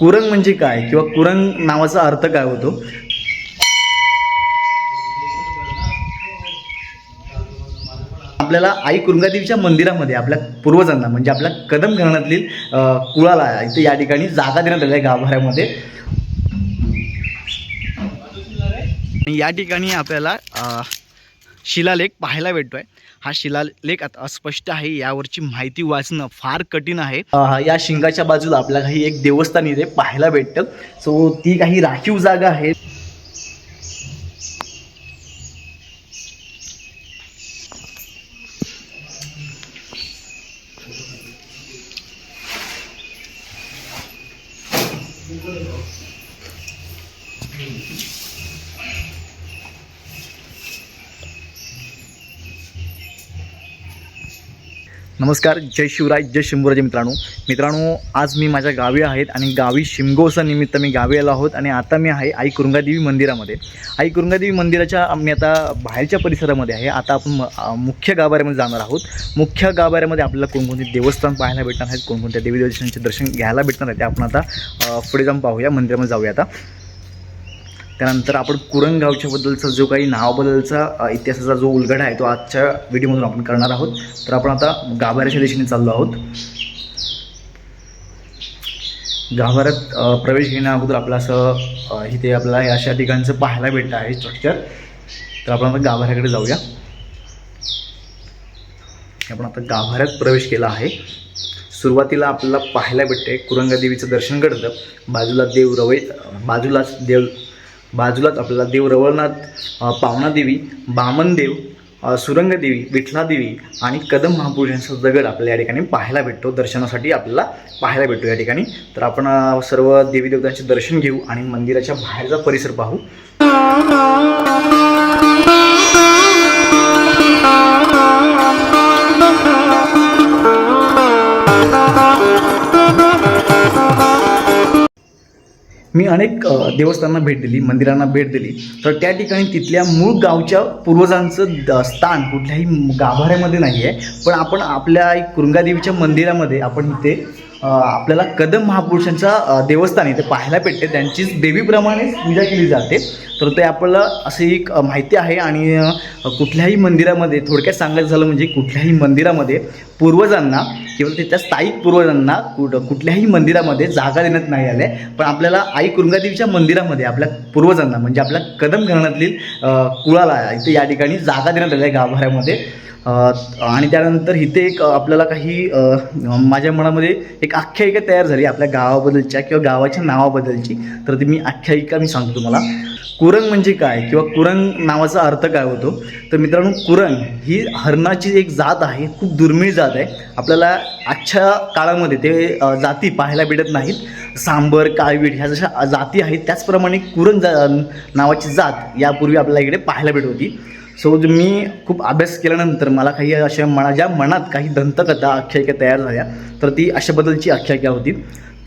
कुरंग म्हणजे काय किंवा कुरंग नावाचा अर्थ काय होतो? आपल्याला आई कुरंगादेवीच्या मंदिरामध्ये आपल्या पूर्वजांना म्हणजे आपल्या कदम घराण्यातील कुळाला इथे या ठिकाणी जागा देण्यात आली आहे गाभाऱ्यामध्ये. या ठिकाणी आपल्याला शिलालेख पाहायला भेटतोय. हा शिलालेख आता अस्पष्ट आहे, यावरची माहिती वाचणं फार कठीण आहे. या शिंगाच्या बाजूला आपल्याला काही एक देवस्थान इथे पाहायला भेटतं. सो ती काही राखीव जागा आहे. नमस्कार, जय शिवराय, जय शंभूराजे मित्रांनो, आज मी माझ्या गावी आहेत आणि गावी शिमगोत्सव निमित्त मी गावी आलो आहोत. आणि आता मी आहे आई कुरंगादेवी मंदिरामध्ये. आई कुरंगादेवी मंदिराच्या मी आता बाहेरच्या परिसरामध्ये आहे. आता आपण मुख्य गाभाऱ्यामध्ये जाणार आहोत. मुख्य गाभाऱ्यामध्ये आपल्याला कोणकोणते देवस्थान पाहायला भेटणार आहेत, कोणकोणत्या देवी देवतांचे दर्शन घ्यायला भेटणार आहे, ते आपण आता पुढे जाऊन पाहूया. मंदिरामध्ये जाऊया आता. त्यानंतर आपण कुरंग गावच्याबद्दलचा जो काही नावाबद्दलचा इतिहासाचा जो उलगडा आहे तो आजच्या व्हिडिओमधून आपण करणार आहोत. तर आपण आता गाभाऱ्याच्या दिशेने चाललो आहोत. गाभाऱ्यात प्रवेश घेण्या अगोदर आपलं असं इथे आपल्याला अशा ठिकाणचं पाहायला भेटतं आहे स्ट्रक्चर. तर आपण आता गाभाऱ्याकडे जाऊया. आपण आता गाभाऱ्यात प्रवेश केला आहे. सुरुवातीला आपल्याला पाहायला भेटते कुरंगादेवीचं दर्शन घडतं. बाजूलाच आपल्याला देव रवळनाथ, पावनादेवी, बामनदेव, सुरंगदेवी, विठलादेवी आणि कदम महापुरुषांचा दगड आपल्याला या ठिकाणी पाहायला भेटतो. दर्शनासाठी आपल्याला पाहायला भेटतो या ठिकाणी. तर आपण सर्व देवी देवतांचे दर्शन घेऊ आणि मंदिराच्या बाहेरचा परिसर पाहू. मी अनेक देवस्थानांना भेट दिली, मंदिरांना भेट दिली. तर त्या ठिकाणी तिथल्या मूळ गावच्या पूर्वजांचं स्थान कुठल्याही गाभाऱ्यामध्ये नाही आहे. पण आपण आपल्या कुरंगादेवीच्या मंदिरामध्ये आपण इथे आपल्याला कदम महापुरुषांचा देवस्थान इथे पाहायला भेटते. त्यांचीच देवीप्रमाणेच पूजा केली जाते. तर ते आपल्याला अशी एक माहिती आहे. आणि कुठल्याही मंदिरामध्ये थोडक्यात सांगायचं झालं म्हणजे कुठल्याही मंदिरामध्ये पूर्वजांना किंवा तिथल्या स्थायिक पूर्वजांना कुठल्याही मंदिरामध्ये जागा देण्यात नाही आल्या. पण आपल्याला आई कुरंगादेवीच्या मंदिरामध्ये आपल्या पूर्वजांना म्हणजे आपल्या कदम घराण्यातील कुळाला इथे या ठिकाणी जागा देण्यात आल्या आहे गाभाऱ्यामध्ये. आणि त्यानंतर इथे एक आपल्याला काही माझ्या मनामध्ये एक आख्यायिका तयार झाली आपल्या गावाबद्दलच्या किंवा गावाच्या नावाबद्दलची. तर ती आख्यायिका मी सांगतो तुम्हाला. कुरंग म्हणजे काय किंवा कुरंग नावाचा अर्थ काय होतो? तर मित्रांनो, कुरंग ही हरणाची एक जात आहे. खूप दुर्मिळ जात आहे. आपल्याला आजच्या काळामध्ये ते जाती पाहायला भेटत नाहीत. सांबर, काळवीट ह्या जशा जाती आहेत त्याचप्रमाणे कुरंग नावाची जात यापूर्वी आपल्याला इकडे पाहायला भेटत होती. सो मी खूप अभ्यास केल्यानंतर मला काही अशा माझ्या मनात काही दंतकथा आख्यायिका तयार झाल्या. तर ती अशाबद्दलची आख्यायिका होती.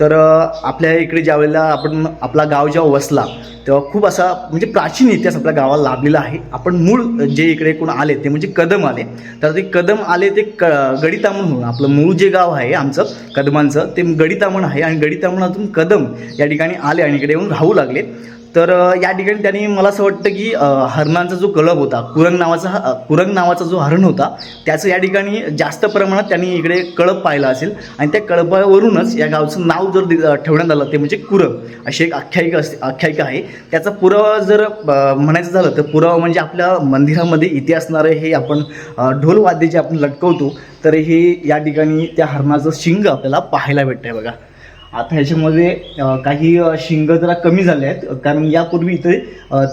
तर आपल्या इकडे ज्यावेळेला आपण आपला गाव जेव्हा वसला तेव्हा खूप असा म्हणजे प्राचीन इतिहास आपल्या गावाला लाभलेला आहे. आपण मूळ जे इकडे कोण आले ते म्हणजे कदम आले. तर ते कदम आले ते गडीतामण म्हणून आपलं मूळ जे गाव आहे आमचं कदमांचं ते गडीतामण आहे. आणि गडीतामणातून कदम या ठिकाणी आले आणि इकडे येऊन राहू लागले. तर या ठिकाणी त्यांनी मला असं वाटतं की हरणांचा जो कळप होता, कुरंग नावाचा जो हरण होता त्याचं या ठिकाणी जास्त प्रमाणात त्यांनी इकडे कळप पाहिला असेल. आणि त्या कळपावरूनच या गावचं नाव जर ठेवण्यात आलं ते म्हणजे कुरंग अशी एक आख्यायिका आहे. त्याचा पुरावा जर म्हणायचं झालं तर पुरावा म्हणजे आपल्या मंदिरामध्ये इथे असणारे हे आपण ढोलवाद्य जे आपण लटकवतो तर हे या ठिकाणी त्या हरणाचं शिंग आपल्याला पाहायला भेटतं आहे बघा. आता ह्याच्यामध्ये काही शिंग जरा कमी झाले आहेत, कारण यापूर्वी इथे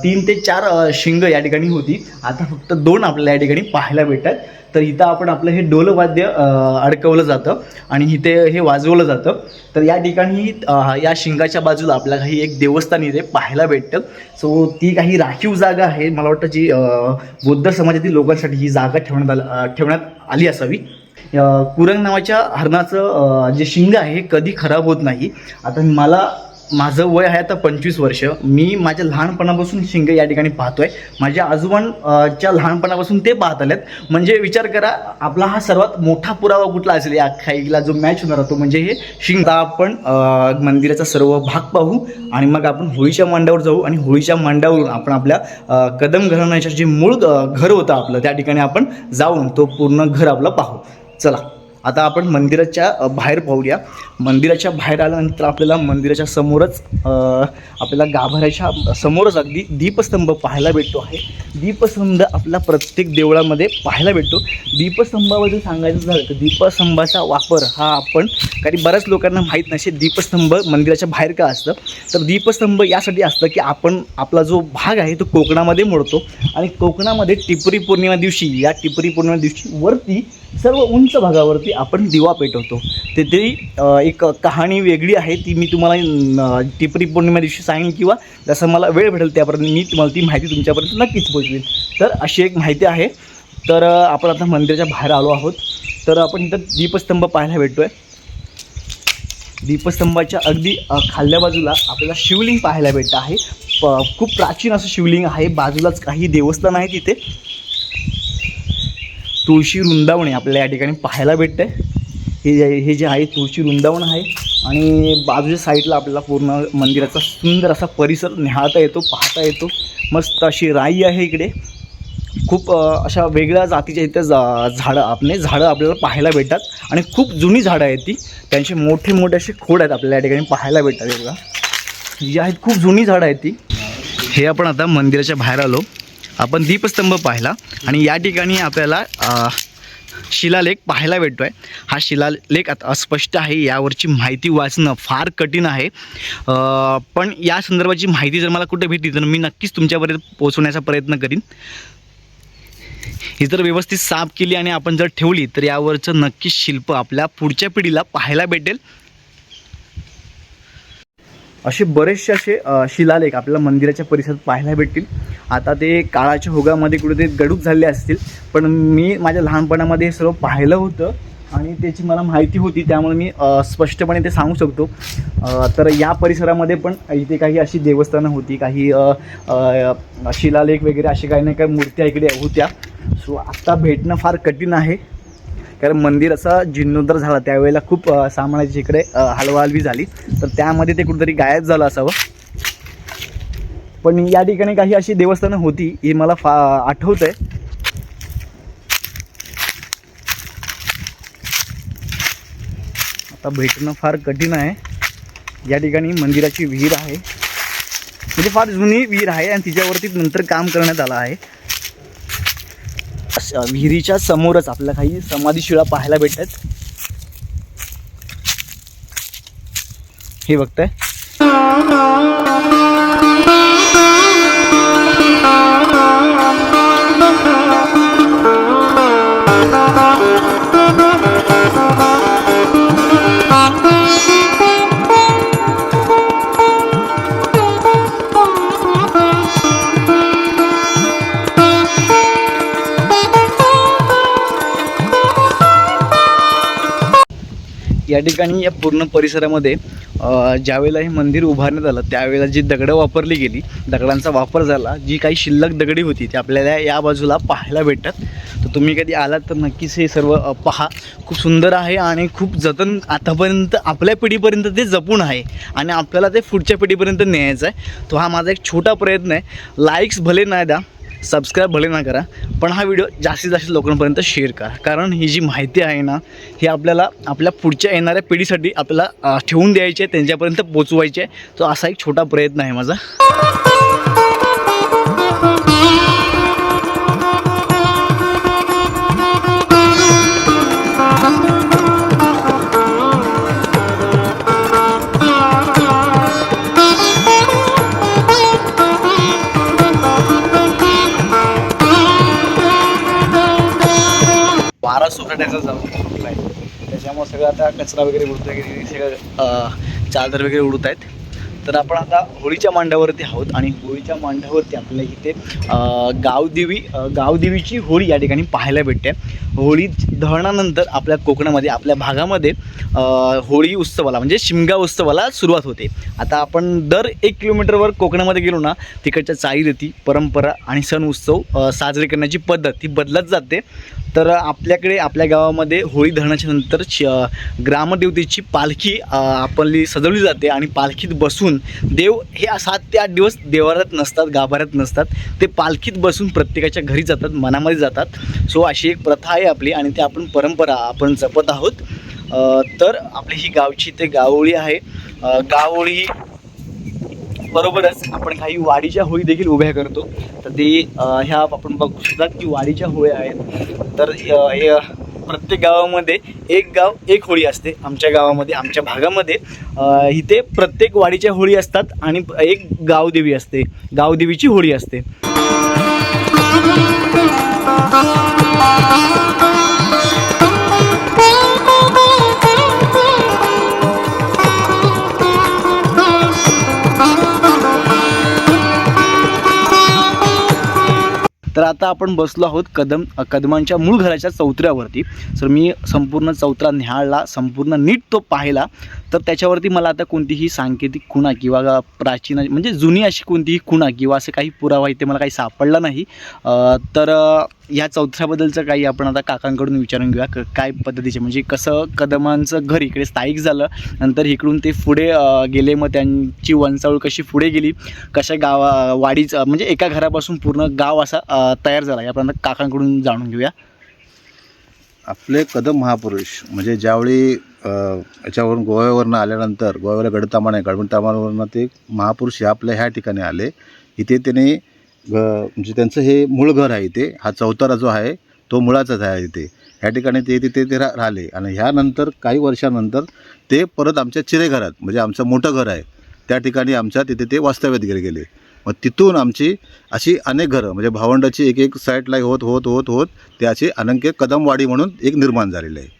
3 ते 4 शिंग या ठिकाणी होती. आता फक्त 2 आपल्याला या ठिकाणी पाहायला भेटतात. तर इथं आपण आपलं हे ढोलवाद्य अडकवलं जातं आणि इथे हे वाजवलं जातं. तर या ठिकाणी या शिंगाच्या बाजूला आपल्याला काही एक देवस्थान इथे पाहायला भेटतं. सो ती काही राखीव जागा आहे. मला वाटतं जी बौद्ध समाजातील लोकांसाठी ही जागा ठेवण्यात आली असावी. कुरंग नावाच्या हरणाचं जे शिंग आहे हे कधी खराब होत नाही. आता मला माझं वय आहे आता 25 वर्ष. मी माझ्या लहानपणापासून शिंगे या ठिकाणी पाहतोय. माझ्या आजोबांच्या लहानपणापासून ते पाहत आलेत. म्हणजे विचार करा, आपला हा सर्वात मोठा पुरावा कुठला असेल या खाईला जो मॅच होणार होतो म्हणजे हे शिंग. आता आपण मंदिराचा सर्व भाग पाहू आणि मग आपण होळीच्या मांडावर जाऊ आणि होळीच्या मांडावरून आपण आपल्या कदम घराण्याच्या जे मूळ घर होतं आपलं त्या ठिकाणी आपण जाऊन तो पूर्ण घर आपलं पाहू. चला आता आपण मंदिराच्या बाहेर पाहूया. मंदिराच्या बाहेर आल्यानंतर आपल्याला मंदिराच्या समोरच आपल्याला गाभाऱ्याच्या समोरच अगदी दीपस्तंभ पाहायला भेटतो आहे. दीपस्तंभ आपला प्रत्येक देवळामध्ये पाहायला भेटतो. दीपस्तंभाबद्दल सांगायचं झालं तर दीपस्तंभाचा वापर हा आपण काही बऱ्याच लोकांना माहीत नसे. दीपस्तंभ मंदिराच्या बाहेर का असतं तर दीपस्तंभ यासाठी असतं की आपण आपला जो भाग आहे तो कोकणामध्ये मोडतो आणि कोकणामध्ये टिपरी पौर्णिमा दिवशी या टिपरी पौर्णिमा दिवशी वरती सर्व उंच भागावरती आपण दिवा पेटवतो. तिथे एक कहाणी वेगळी आहे, ती मी तुम्हाला टिपरी पौर्णिमा दिवशी सांगेन किंवा जसं मला वेळ भेटेल त्यापर्यंत मी तुम्हाला ती माहिती तुमच्यापर्यंत नक्कीच पोहोचवेल. तर अशी एक माहिती आहे. तर आपण आता मंदिराच्या बाहेर आलो आहोत. तर आपण इथं दीपस्तंभ पाहायला भेटतो आहे. दीपस्तंभाच्या अगदी खाल्ल्या बाजूला आपल्याला शिवलिंग पाहायला भेटतं आहे. खूप प्राचीन असं शिवलिंग आहे. बाजूलाच काही देवस्थान आहे. तिथे तुळशी वृंदावन आपल्याला या ठिकाणी पाहायला भेटतं आहे. हे जे आहे तुळशी वृंदावन आहे आणि बाजूच्या साईडला आपल्याला पूर्ण मंदिराचा सुंदर असा परिसर निहाळता येतो, पाहता येतो. मस्त अशी राई आहे इकडे. खूप अशा वेगळ्या जातीच्या इथे झाडं आपल्याला पाहायला भेटतात आणि खूप जुनी झाडं आहेत ती. त्यांचे मोठे मोठे असे खोड आहेत आपल्याला या ठिकाणी पाहायला भेटतात. हे बघा, जी आहेत खूप जुनी झाडं आहेत ती. हे आपण आता मंदिराच्या बाहेर आलो. आपण दीपस्तंभ पाहिला आणि या ठिकाणी आपल्याला शिलालेख पाहायला भेटतो आहे. हा शिलालेख आता अस्पष्ट आहे, यावरची माहिती वाचणं फार कठीण आहे. पण या संदर्भाची माहिती जर मला कुठे भेटली तर मी नक्कीच तुमच्यापर्यंत पोहोचवण्याचा प्रयत्न करीन. ही जर व्यवस्थित साफ केली आणि आपण जर ठेवली तर यावरचं नक्कीच शिल्प आपल्या पुढच्या पिढीला पाहायला भेटेल. असे बरेचसे असे शिलालेख आपल्याला मंदिराच्या परिसरात पाहायला भेटतील. आता ते काळाच्या ओघामध्ये कुठे ते गडूप झाले असतील, पण मी माझ्या लहानपणामध्ये हे सर्व पाहिलं होतं आणि त्याची मला माहिती होती, त्यामुळे मी स्पष्टपणे ते सांगू शकतो. तर या परिसरामध्ये पण इथे काही अशी देवस्थानं होती, काही शिलालेख वगैरे असे काही ना काही मूर्त्या इकडे होत्या. सो आत्ता भेटणं फार कठीण आहे, कारण मंदिर असा जीर्णोद्धार झाला त्यावेळेला खूप सामानाची इकडे हलवाहलवी झाली, तर त्यामध्ये ते कुठेतरी गायब झालं असावं. पण या ठिकाणी काही अशी देवस्थानं होती हे मला आठवतं आहे. आता भेटणं फार कठीण आहे. या ठिकाणी मंदिराची विहीर आहे, म्हणजे फार जुनी विहीर आहे आणि तिच्यावरती नंतर काम करण्यात आलं आहे. विहिरीच्या समोरच आपल्याला काही समाधीशिळा पाहायला भेटतात. हे बघताय, या ठिकाणी या पूर्ण परिसरामध्ये ज्यावेळेला हे मंदिर उभारण्यात आलं त्यावेळेला जी दगडं वापरली गेली, दगडांचा वापर झाला, जी काही शिल्लक दगडी होती ती आपल्याला या बाजूला पाहायला भेटतात. तर तुम्ही कधी आलात तर नक्कीच हे सर्व पहा. खूप सुंदर आहे आणि खूप जतन आतापर्यंत आपल्या पिढीपर्यंत ते जपून आहे आणि आपल्याला ते पुढच्या पिढीपर्यंत न्यायचं आहे. तो हा माझा एक छोटा प्रयत्न आहे. लाईक्स भले नाही द्या, सबस्क्राईब भले ना करा, पण हा व्हिडिओ जास्तीत जास्त लोकांपर्यंत शेअर करा, कारण ही जी माहिती आहे ना ही आपल्याला आपल्या पुढच्या येणाऱ्या पिढीसाठी आपल्याला ठेवून द्यायची आहे, त्यांच्यापर्यंत पोचवायची आहे. तो असा एक छोटा प्रयत्न आहे माझा. वारा सुटण्याचा झाला आहे, त्याच्यामुळे सगळं आता कचरा वगैरे उडत आहे, सगळं चादर वगैरे उडत आहेत. तर आपण आता होळीच्या मांडावरती आहोत आणि होळीच्या मांडावरती आपल्याला इथे गावदेवीची होळी या ठिकाणी पाहायला भेटते. होळी दहनानंतर आपल्या कोकणामध्ये आपल्या भागामध्ये होळी उत्सवाला म्हणजे शिमगा उत्सवाला सुरुवात होते. आता आपण दर 1 किलोमीटरवर कोकणामध्ये गेलो ना, तिकडच्या चालीरीती, परंपरा आणि सण उत्सव साजरे करण्याची पद्धत ही बदलत जाते. तर आपल्याकडे आपल्या गावामध्ये होळी दहनाच्या नंतर ग्रामदेवतेची पालखी आपली सजवली जाते आणि पालखीत बसून देव हे 7 ते 8 दिवस देवाऱ्यात नसतात, गाभाऱ्यात नसतात. ते पालखीत बसून प्रत्येकाच्या घरी जातात, मनामध्ये जातात. सो अशी एक प्रथा आहे आपली आणि ती आपण परंपरा आपण जपत आहोत. तर आपली ही गावची ते गावोळी आहे. गावोळी बरोबरच आपण काही वाडीच्या होळी देखील उभ्या करतो. तर ते ह्या आपण बघू शकतात की वाडीच्या होळी आहेत. तर प्रत्येक गावामध्ये एक गाव एक होळी असते. आमच्या गावामध्ये आमच्या भागामध्ये इथे प्रत्येक वाडीच्या होळी असतात आणि एक गावदेवी असते, गावदेवीची होळी असते. तर आता आपण बसलो आहोत कदमांच्या मूळ घराच्या चौतऱ्यावरती. तर मी संपूर्ण चौतरा न्याहाळला, संपूर्ण नीट तो पाहिला. तर त्याच्यावरती मला आता कोणतीही सांकेतिक खुणा किंवा प्राचीन म्हणजे जुनी अशी कोणतीही खुणा किंवा असं काही पुरावा इथे मला काही सापडला नाही. तर या चौथऱ्याबद्दलचं काही आपण आता काकांकडून विचारून घेऊया, काय पद्धतीचे म्हणजे कसं कदमांचं घर इकडे स्थायिक झालं, नंतर इकडून ते पुढे गेले, मग त्यांची वंशावळ कशी पुढे गेली, कशा वाडीचं म्हणजे एका घरापासून पूर्ण गाव असा तयार झाला, यापर्यंत काकांकडून जाणून घेऊया. आपले कदम महापुरुष म्हणजे ज्यावेळी याच्यावरून गोव्यावरनं आल्यानंतर गोव्याला गडतामावरनं ते महापुरुष आपल्या ह्या ठिकाणी आले. इथे त्याने म्हणजे त्यांचं हे मूळ घर आहे. इथे हा चौतारा जो आहे तो मुळाचाच आहे. इथे ह्या ठिकाणी ते राहिले आणि ह्यानंतर काही वर्षानंतर ते परत आमच्या चिरेघरात म्हणजे आमचं मोठं घर आहे त्या ठिकाणी आमच्या तिथे ते वास्तव्यात गेले. मग तिथून आमची अशी अनेक घरं म्हणजे भावंडाची एक साईडला होत ते अशी अनंक्य कदमवाडी म्हणून एक निर्माण झालेलं आहे.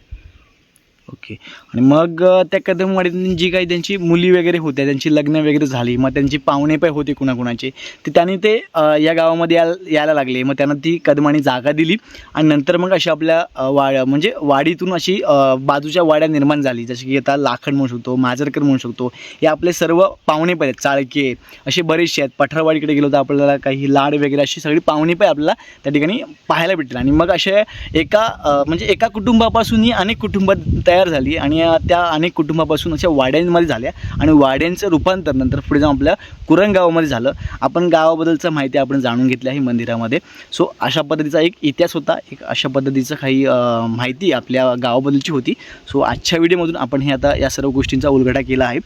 ओके. आणि मग त्या कदमवाडीत जी काही त्यांची मुली वगैरे होत्या, त्यांची लग्न वगैरे झाली, मग त्यांची पाहुणे पण होते कुणाकुणाचे, ते त्यांनी ते या गावामध्ये यायला लागले. मग त्यांना ती कदमानी जागा दिली आणि नंतर मग अशी आपल्या म्हणजे वाडीतून अशी बाजूच्या वाड्या निर्माण झाली. जसे की आता लाखन म्हणू शकतो, माजरकर म्हणू शकतो, हे आपले सर्व पाहुणे पण आहेत. चाळके असे बरेचसे आहेत. पठारवाडीकडे गेलो तर आपल्याला काही लाड वगैरे अशी सगळी पाहुणे पण आपल्याला त्या ठिकाणी पाहायला भेटतील. आणि मग अशा एका कुटुंबापासूनही अनेक कुटुंब तयार झाली आणि त्या अनेक कुटुंबापासून अशा वाड्यांमध्ये झाल्या आणि वाड्यांचं रूपांतर नंतर पुढे जाऊन आपल्या कुरण गावामध्ये झालं. आपण गावाबद्दलचं माहिती आपण जाणून घेतली आहे मंदिरामध्ये. सो अशा पद्धतीचा एक इतिहास होता, एक अशा पद्धतीचं काही माहिती आपल्या गावाबद्दलची होती. सो आजच्या व्हिडिओमधून आपण हे आता या सर्व गोष्टींचा उलगडा केला आहे.